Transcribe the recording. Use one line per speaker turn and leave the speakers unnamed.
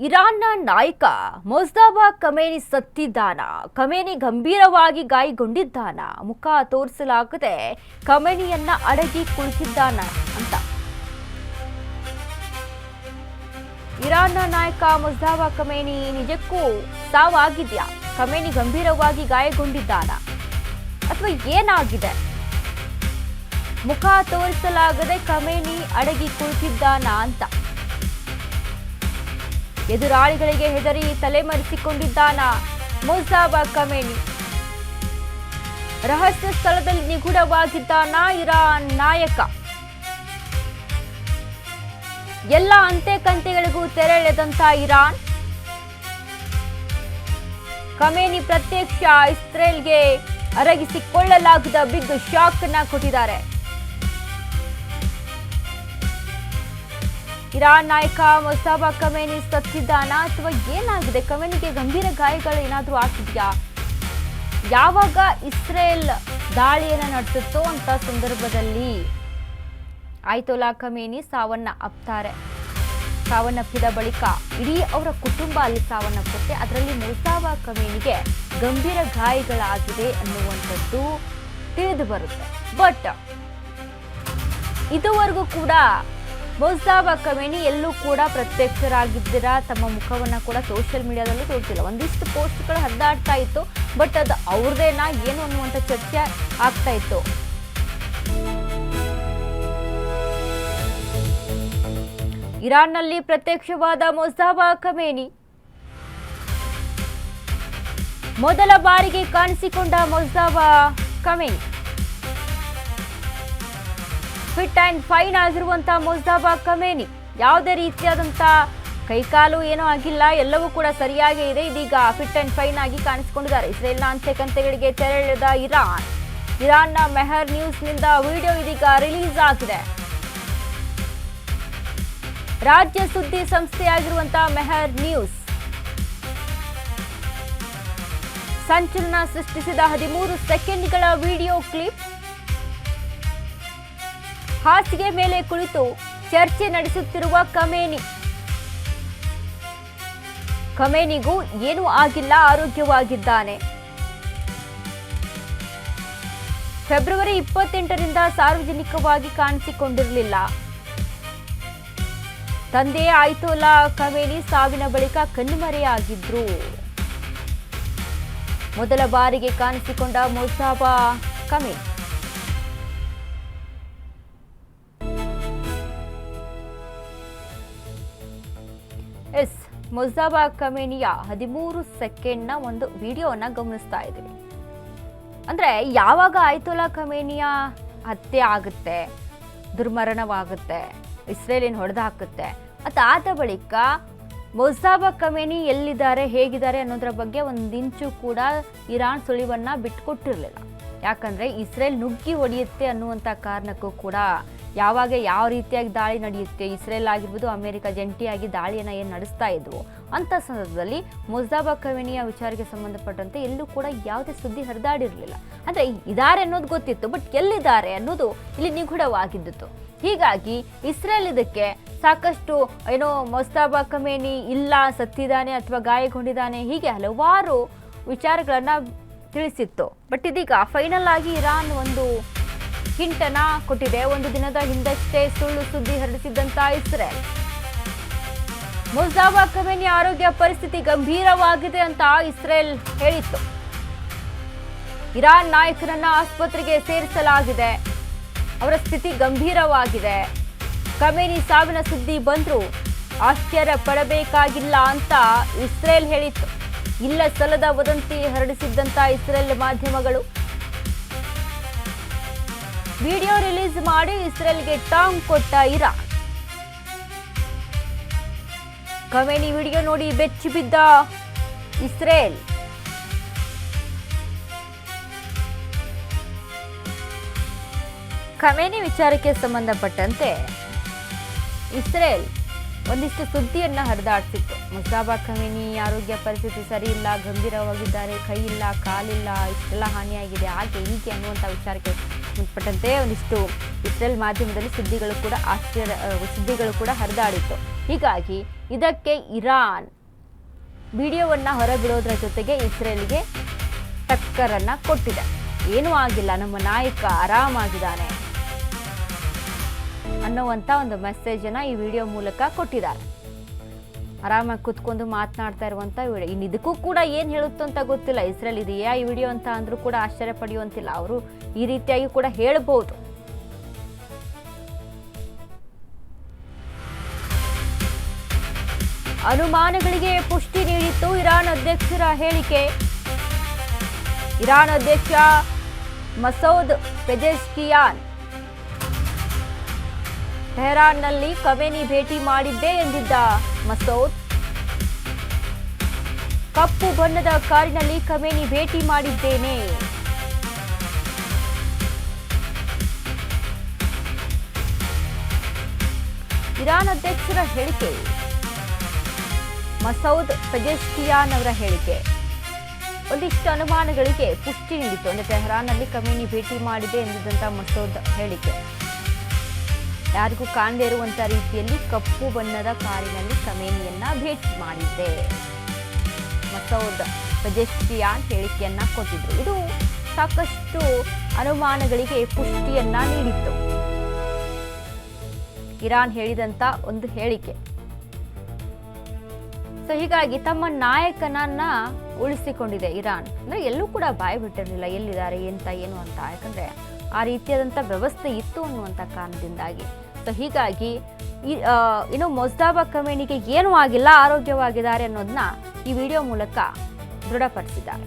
ಇರಾನ್ನ ನಾಯಕ ಮೊಜ್ತಬಾ Khamenei ಸತ್ತಿದ್ದಾನ? Khamenei ಗಂಭೀರವಾಗಿ ಗಾಯಗೊಂಡಿದ್ದಾನ? ಮುಖ ತೋರಿಸಲಾಗದೆ ಖಮೇನಿಯನ್ನ ಅಡಗಿ ಕುಳಿತಿದ್ದಾನ ಅಂತ ಇರಾನ್ನ ನಾಯಕ ಮೊಜ್ತಬಾ ಖಮೇನಿ ನಿಜಕ್ಕೂ ಸಾವಾಗಿದ್ಯಾ? ಖಮೇನಿ ಗಂಭೀರವಾಗಿ ಗಾಯಗೊಂಡಿದ್ದಾನ ಅಥವಾ ಏನಾಗಿದೆ? ಮುಖ ತೋರಿಸಲಾಗದೆ ಖಮೇನಿ ಅಡಗಿ ಕುಳಿತಿದ್ದಾನ ಅಂತ ಎದುರಾಳಿಗಳಿಗೆ ಹೆದರಿ ತಲೆಮರೆಸಿಕೊಂಡಿದ್ದಾನ ಮೊಜ್ತಬಾ ಖಮೇನಿ? ರಹಸ್ಯ ಸ್ಥಳದಲ್ಲಿ ನಿಗೂಢವಾಗಿದ್ದಾನ ಇರಾನ್ ನಾಯಕ? ಎಲ್ಲ ಅಂತೆ ಕಂತೆಗಳಿಗೂ ತೆರೆಳೆದಂತ ಇರಾನ್ ಖಮೇನಿ ಪ್ರತ್ಯಕ್ಷ ಇಸ್ರೇಲ್ಗೆ ಅರಗಿಸಿಕೊಳ್ಳಲಾಗದ ಬಿಗ್ ಶಾಕ್ ಅನ್ನ ಕೊಟ್ಟಿದ್ದಾರೆ. ಇರಾನ್ ನಾಯಕ ಮೊಜ್ತಬಾ ಖಮೇನಿ ಸತ್ತಿದ್ದಾನ ಅಥವಾ ಏನಾಗಿದೆ? ಖಮೇನಿಗೆ ಗಂಭೀರ ಗಾಯಗಳು ಏನಾದರೂ ಆಗಿದೆಯಾ? ಯಾವಾಗ ಇಸ್ರೇಲ್ ದಾಳಿಯನ್ನು ನಡೆಸುತ್ತೋ ಅಂತ ಸಂದರ್ಭದಲ್ಲಿ ಆಯತೊಲ್ಲಾ ಖಮೇನಿ ಸಾವನ್ನಪ್ಪಿದ ಬಳಿಕ ಇಡೀ ಅವರ ಕುಟುಂಬ ಅಲ್ಲಿ ಸಾವನ್ನಪ್ಪುತ್ತೆ. ಅದರಲ್ಲಿ ಮೊಜ್ತಬಾ ಖಮೇನಿಗೆ ಗಂಭೀರ ಗಾಯಗಳಾಗಿದೆ ಅನ್ನುವಂಥದ್ದು ತಿಳಿದು ಬರುತ್ತೆ. ಬಟ್ ಇದುವರೆಗೂ ಕೂಡ ಮೊಜ್ತಬಾ ಖಮೇನಿ ಎಲ್ಲೂ ಕೂಡ ಪ್ರತ್ಯಕ್ಷರಾಗಿದ್ದೀರ, ತಮ್ಮ ಮುಖವನ್ನ ಕೂಡ ಸೋಷಿಯಲ್ ಮೀಡಿಯಾದಲ್ಲೂ ತೋರಿಸಿಲ್ಲ. ಒಂದಿಷ್ಟು ಪೋಸ್ಟ್ಗಳು ಹರಿದಾಡ್ತಾ ಇತ್ತು, ಬಟ್ ಅದು ಅವ್ರದೇನಾ ಏನು ಅನ್ನುವಂಥ ಚರ್ಚೆ ಆಗ್ತಾ ಇತ್ತು. ಇರಾನ್ನಲ್ಲಿ ಪ್ರತ್ಯಕ್ಷವಾದ ಮೊಜ್ತಬಾ ಖಮೇನಿ, ಮೊದಲ ಬಾರಿಗೆ ಕಾಣಿಸಿಕೊಂಡ ಮೊಜ್ತಬಾ ಖಮೇನಿ, ಫಿಟ್ ಅಂಡ್ ಫೈನ್ ಆಗಿರುವಂತಹ ಮೊಜ್ತಬಾ ಖಮೇನಿ, ಯಾವುದೇ ರೀತಿಯಾದಂಥ ಕೈಕಾಲು ಏನೂ ಆಗಿಲ್ಲ, ಎಲ್ಲವೂ ಕೂಡ ಸರಿಯಾಗಿ ಇದೆ. ಇದೀಗ ಫಿಟ್ ಅಂಡ್ ಫೈನ್ ಆಗಿ ಕಾಣಿಸಿಕೊಂಡಿದ್ದಾರೆ. ಇಸ್ರೇಲ್ನ ಅಂತೆಕಂತೆಗಳಿಗೆ ತೆರೆಳೆದ ಇರಾನ್ನ ಮೆಹರ್ ನ್ಯೂಸ್ನಿಂದ ವಿಡಿಯೋ ಇದೀಗ ರಿಲೀಸ್ ಆಗಿದೆ. ರಾಜ್ಯ ಸುದ್ದಿ ಸಂಸ್ಥೆಯಾಗಿರುವಂತಹ ಮೆಹರ್ ನ್ಯೂಸ್ ಸಂಚಲನ ಸೃಷ್ಟಿಸಿದ 13 ಸೆಕೆಂಡ್ಗಳ ವಿಡಿಯೋ ಕ್ಲಿಪ್. ಹಾಸಿಗೆ ಮೇಲೆ ಕುಳಿತು ಚರ್ಚೆ ನಡೆಸುತ್ತಿರುವ ಖಮೇನಿಗೂ ಏನೂ ಆಗಿಲ್ಲ, ಆರೋಗ್ಯವಾಗಿದ್ದಾನೆ. ಫೆಬ್ರವರಿ 28ರಿಂದ ಸಾರ್ವಜನಿಕವಾಗಿ ಕಾಣಿಸಿಕೊಂಡಿರಲಿಲ್ಲ. ತಂದೆ ಆಯತೊಲ್ಲಾ ಖಮೇನಿ ಸಾವಿನ ಬಳಿಕ ಕಣ್ಮರೆಯಾಗಿದ್ರು. ಮೊದಲ ಬಾರಿಗೆ ಕಾಣಿಸಿಕೊಂಡ ಮೊಜ್ತಬಾ ಖಮೇನಿ ಮೊಜ್ತಬಾ ಖಮೇನಿಯ 13 ಸೆಕೆಂಡ್ನ ಒಂದು ವಿಡಿಯೋವನ್ನ ಗಮನಿಸ್ತಾ ಇದ್ದೀವಿ. ಅಂದ್ರೆ ಯಾವಾಗ ಆಯತೊಲ್ಲಾ ಖಮೇನಿಯ ಹತ್ಯೆ ಆಗುತ್ತೆ, ದುರ್ಮರಣವಾಗುತ್ತೆ, ಇಸ್ರೇಲ್ ಏನು ಹೊಡೆದು ಹಾಕುತ್ತೆ, ಅದಾದ ಬಳಿಕ ಮೊಜ್ತಬಾ ಖಮೇನಿ ಎಲ್ಲಿದ್ದಾರೆ, ಹೇಗಿದ್ದಾರೆ ಅನ್ನೋದ್ರ ಬಗ್ಗೆ ಒಂದಿಂಚು ಕೂಡ ಇರಾನ್ ಸುಳಿವನ್ನ ಬಿಟ್ಕೊಟ್ಟಿರಲಿಲ್ಲ. ಯಾಕಂದ್ರೆ ಇಸ್ರೇಲ್ ನುಗ್ಗಿ ಹೊಡೆಯುತ್ತೆ ಅನ್ನುವಂಥ ಕಾರಣಕ್ಕೂ ಕೂಡ ಯಾವಾಗ ಯಾವ ರೀತಿಯಾಗಿ ದಾಳಿ ನಡೆಯುತ್ತೆ, ಇಸ್ರೇಲ್ ಆಗಿರ್ಬೋದು ಅಮೆರಿಕ ಜಂಟಿಯಾಗಿ ದಾಳಿಯನ್ನು ಏನು ನಡೆಸ್ತಾ ಇದ್ವು ಅಂಥ ಸಂದರ್ಭದಲ್ಲಿ ಮೊಜ್ತಬಾ ಖಮೇನಿಯ ವಿಚಾರಕ್ಕೆ ಸಂಬಂಧಪಟ್ಟಂತೆ ಎಲ್ಲೂ ಕೂಡ ಯಾವುದೇ ಸುದ್ದಿ ಹರಿದಾಡಿರಲಿಲ್ಲ. ಅಂದರೆ ಇದ್ದಾರೆ ಅನ್ನೋದು ಗೊತ್ತಿತ್ತು, ಬಟ್ ಎಲ್ಲಿದ್ದಾರೆ ಅನ್ನೋದು ಇಲ್ಲಿ ನಿಗೂಢವಾಗಿದ್ದಿತ್ತು. ಹೀಗಾಗಿ ಇಸ್ರೇಲ್ ಇದಕ್ಕೆ ಸಾಕಷ್ಟು ಏನೋ ಮೊಜ್ತಬಾ ಖಮೇನಿ ಇಲ್ಲ, ಸತ್ತಿದ್ದಾನೆ ಅಥವಾ ಗಾಯಗೊಂಡಿದ್ದಾನೆ, ಹೀಗೆ ಹಲವಾರು ವಿಚಾರಗಳನ್ನು ತಿಳಿಸಿತ್ತು. ಬಟ್ ಇದೀಗ ಫೈನಲ್ ಆಗಿ ಇರಾನ್ ಒಂದು ಹಿಂಟನ್ನ ಕೊಟ್ಟಿದೆ. ಒಂದು ದಿನದ ಹಿಂದಷ್ಟೇ ಸುಳ್ಳು ಸುದ್ದಿ ಹರಡಿಸಿದ್ದಂತ ಇಸ್ರೇಲ್ ಮೊಜ್ತಬಾ ಖಮೇನಿ ಆರೋಗ್ಯ ಪರಿಸ್ಥಿತಿ ಗಂಭೀರವಾಗಿದೆ ಅಂತ ಇಸ್ರೇಲ್ ಹೇಳಿತ್ತು. ಇರಾನ್ ನಾಯಕರನ್ನ ಆಸ್ಪತ್ರೆಗೆ ಸೇರಿಸಲಾಗಿದೆ, ಅವರ ಸ್ಥಿತಿ ಗಂಭೀರವಾಗಿದೆ. ಖಮೇನಿ ಸಾವಿನ ಸುದ್ದಿ ಬಂದ್ರೂ ಆಶ್ಚರ್ಯ ಪಡಬೇಕಾಗಿಲ್ಲ ಅಂತ ಇಸ್ರೇಲ್ ಹೇಳಿತ್ತು. ಇಲ್ಲ ಸಲ್ಲದ ವದಂತಿ ಹರಡಿಸಿದ್ದಂತ ಇಸ್ರೇಲ್ ಮಾಧ್ಯಮಗಳು ವಿಡಿಯೋ ರಿಲೀಸ್ ಮಾಡಿ ಇಸ್ರೇಲ್ಗೆ ಟಾಂಗ್ ಕೊಟ್ಟ ಇರಾನ್. ಖಮೇನಿ ವಿಡಿಯೋ ನೋಡಿ ಬೆಚ್ಚಿ ಬಿದ್ದ ಇಸ್ರೇಲ್. ಖಮೇನಿ ವಿಚಾರಕ್ಕೆ ಸಂಬಂಧಪಟ್ಟಂತೆ ಇಸ್ರೇಲ್ ಒಂದಿಷ್ಟು ಸುದ್ದಿಯನ್ನ ಹರಿದಾಡ್ತಿತ್ತು. ಮೊಜ್ತಬಾ ಖಮೇನಿ ಆರೋಗ್ಯ ಪರಿಸ್ಥಿತಿ ಸರಿ ಇಲ್ಲ, ಗಂಭೀರವಾಗಿದ್ದಾರೆ, ಕೈ ಇಲ್ಲ, ಕಾಲಿಲ್ಲ, ಇಷ್ಟೆಲ್ಲ ಹಾನಿಯಾಗಿದೆ, ಹಾಗೆ ಹೀಗೆ ಅನ್ನುವಂಥ ವಿಚಾರಕ್ಕೆ ಸಂಬಂಧಪಟ್ಟಂತೆ ಒಂದಿಷ್ಟು ಇಸ್ರೇಲ್ ಮಾಧ್ಯಮದಲ್ಲಿ ಸುದ್ದಿಗಳು ಕೂಡ ಹರಿದಾಡಿತ್ತು. ಹೀಗಾಗಿ ಇದಕ್ಕೆ ಇರಾನ್ ವಿಡಿಯೋವನ್ನು ಹೊರಬಿಡೋದ್ರ ಜೊತೆಗೆ ಇಸ್ರೇಲ್ಗೆ ಟಕ್ಕರನ್ನು ಕೊಟ್ಟಿದೆ. ಏನೂ ಆಗಿಲ್ಲ, ನಮ್ಮ ನಾಯಕ ಆರಾಮಾಗಿದ್ದಾನೆ ಅನ್ನುವಂಥ ಒಂದು ಮೆಸೇಜನ್ನು ಈ ವಿಡಿಯೋ ಮೂಲಕ ಕೊಟ್ಟಿದ್ದಾರೆ. ಆರಾಮಾಗಿ ಕುತ್ಕೊಂಡು ಮಾತನಾಡ್ತಾ ಇರುವಂಥ ವಿಡಿಯೋ. ಇನ್ನು ಇದಕ್ಕೂ ಕೂಡ ಏನು ಹೇಳುತ್ತೋ ಅಂತ ಗೊತ್ತಿಲ್ಲ. ಇಸ್ರೇಲ್ ಇದೆಯಾ ಈ ವಿಡಿಯೋ ಅಂತ ಅಂದರೂ ಕೂಡ ಆಶ್ಚರ್ಯ ಪಡೆಯುವಂತಿಲ್ಲ. ಅವರು ಈ ರೀತಿಯಾಗಿ ಕೂಡ ಹೇಳ್ಬೋದು. ಅನುಮಾನಗಳಿಗೆ ಪುಷ್ಟಿ ನೀಡಿತ್ತು ಇರಾನ್ ಅಧ್ಯಕ್ಷರ ಹೇಳಿಕೆ. ಇರಾನ್ ಅಧ್ಯಕ್ಷ ಮಸೌದ್ ಪೆಜೆಶ್ಕಿಯಾನ್ ಟೆಹರಾನ್ನಲ್ಲಿ ಖಮೇನಿ ಭೇಟಿ ಮಾಡಿದ್ದೆ ಎಂದಿದ್ದ ಮಸೌದ್, ಕಪ್ಪು ಬಣ್ಣದ ಕಾರಿನಲ್ಲಿ ಖಮೇನಿ ಭೇಟಿ ಮಾಡಿದ್ದೇನೆ. ಇರಾನ್ ಅಧ್ಯಕ್ಷರ ಹೇಳಿಕೆ, ಮಸೌದ್ ಪೆಜೆಶ್ಕಿಯಾನ್ ಅವರ ಹೇಳಿಕೆ ಒಂದಿಷ್ಟು ಅನುಮಾನಗಳಿಗೆ ಪುಷ್ಟಿ ನೀಡಿತು. ಅಂದರೆ ಟೆಹರಾನ್ನಲ್ಲಿ ಖಮೇನಿ ಭೇಟಿ ಮಾಡಿದೆ ಎಂದಿದ್ದಂಥ ಮಸೌದ್ ಹೇಳಿಕೆ ಯಾರಿಗೂ ಕಾಣದೇ ಇರುವಂಥ ರೀತಿಯಲ್ಲಿ ಕಪ್ಪು ಬಣ್ಣದ ಕಾರಿನಲ್ಲಿ ಖಮೇನಿಯನ್ನ ಭೇಟಿ ಮಾಡಿದ್ದೆ. ಮಸೌದ್ ಪೆಜೆಶ್ಕಿಯಾನ್ ಹೇಳಿಕೆಯನ್ನ ಕೊಟ್ಟಿದ್ರು. ಇದು ಸಾಕಷ್ಟು ಅನುಮಾನಗಳಿಗೆ ಪುಷ್ಟಿಯನ್ನ ನೀಡಿತ್ತು. ಇರಾನ್ ಹೇಳಿದಂತ ಒಂದು ಹೇಳಿಕೆ. ಸೊ ಹೀಗಾಗಿ ತಮ್ಮ ನಾಯಕನನ್ನ ಉಳಿಸಿಕೊಂಡಿದೆ ಇರಾನ್. ಅಂದ್ರೆ ಎಲ್ಲೂ ಕೂಡ ಬಾಯಿ ಬಿಟ್ಟಿರಲಿಲ್ಲ ಎಲ್ಲಿದ್ದಾರೆ ಎಂತ ಏನು ಅಂತ. ಯಾಕಂದ್ರೆ ಆ ರೀತಿಯಾದಂಥ ವ್ಯವಸ್ಥೆ ಇತ್ತು ಅನ್ನುವಂಥ ಕಾರಣದಿಂದಾಗಿ. ಸೊ ಹೀಗಾಗಿ ಇನ್ನು ಮೊಜ್ತಬಾ ಖಮೇನಿಗೆ ಏನೂ ಆಗಿಲ್ಲ, ಆರೋಗ್ಯವಾಗಿದ್ದಾರೆ ಅನ್ನೋದನ್ನ ಈ ವಿಡಿಯೋ ಮೂಲಕ ದೃಢಪಡಿಸಿದ್ದಾರೆ.